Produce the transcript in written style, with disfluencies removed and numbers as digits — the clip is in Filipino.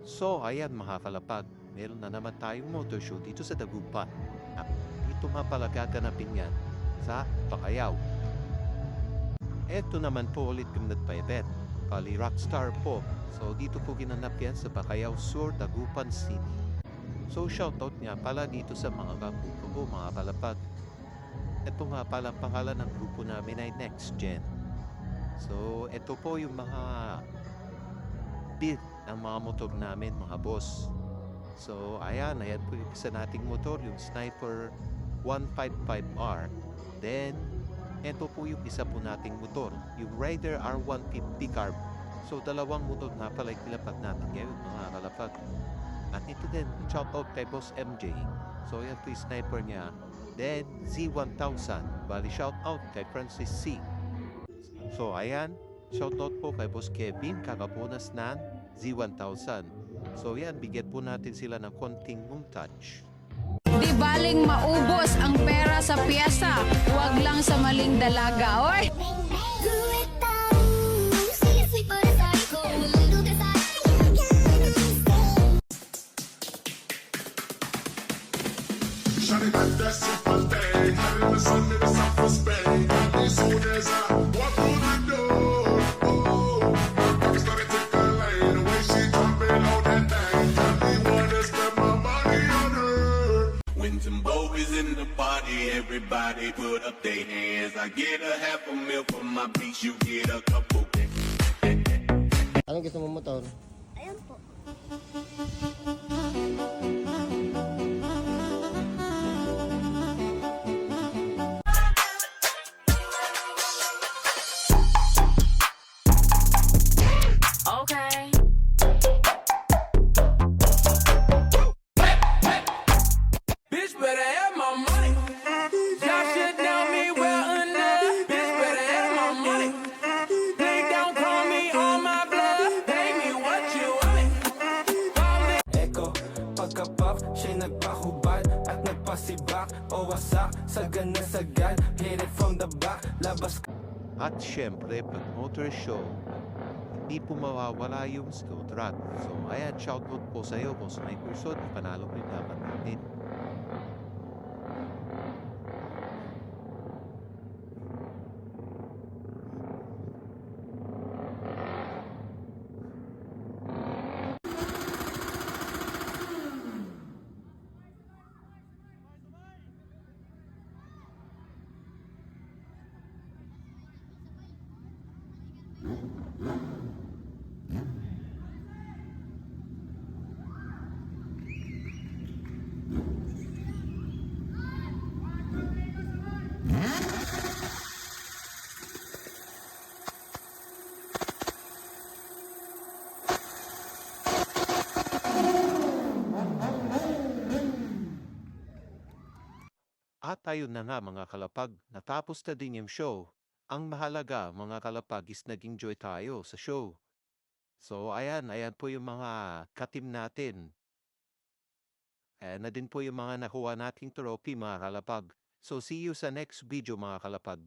So, ayan mga kalapag, meron na naman tayong motor show dito sa Dagupan. At dito nga pala gaganapin yan sa Bacayao. Eto naman po ulit yung nagpa-event. Bali Rockstar po. So, dito po ginanap yan sa Bacayao Sur, Dagupan City. So, shoutout nga pala dito sa mga kapupo ko, mga kalapag. Ito nga pala ang pangalan ng grupo namin ay Next Gen. So, ito po yung mga build ng mga motor namin, mga boss. So, ayan po yung isa nating motor, yung Sniper 155R. Then, ito po yung isa po nating motor, yung Raider R150 Carb. So, dalawang motor nga pala yung kilapag natin ngayon, mga kalapag. At ito din, shoutout kay Boss MJ. So, yan po yung sniper niya. Then, Z1000. Bali, shoutout kay Francis C. So, ayan. Shoutout po kay Boss Kevin, kakapunas ng Z1000. So, yan. Bigyan po natin sila ng konting touch. Di baling maubos ang pera sa piyesta, huwag lang sa maling dalaga. Oy! Shawty got that super thing, hot in the sun in the south of Spain. As soon as I walk through the door, oh, I started to take a lane. The way she dropping on that thing, got me wanna spend my money on her. When Timbo is in the party, everybody put up their hands. I get a half a meal for my beats, you get a couple. Anong gusto mo motor? Ayun po. Okay. Bitch better have my money. Y'all should know me well enough. Bitch better have my money. They don't call me on my bluff. Pay me what you want. Eko, pagka-pop, siya'y nagpahubad at nagpasibak o wasak, sagad na sagad, hit it from the back, labas At syempre, pag motor show, hindi po mawawala yung skill track. So, ayan, shoutout po sa iyo, Boss Mike Person. Panalo ko yung dapat natin. At ayun na nga mga kalapag, natapos na din yung show. Ang mahalaga mga kalapag is nag-enjoy tayo sa show. So ayan po yung mga katim natin. Ayan na din po yung mga nakuha nating trophy mga kalapag. So see you sa next video mga kalapag.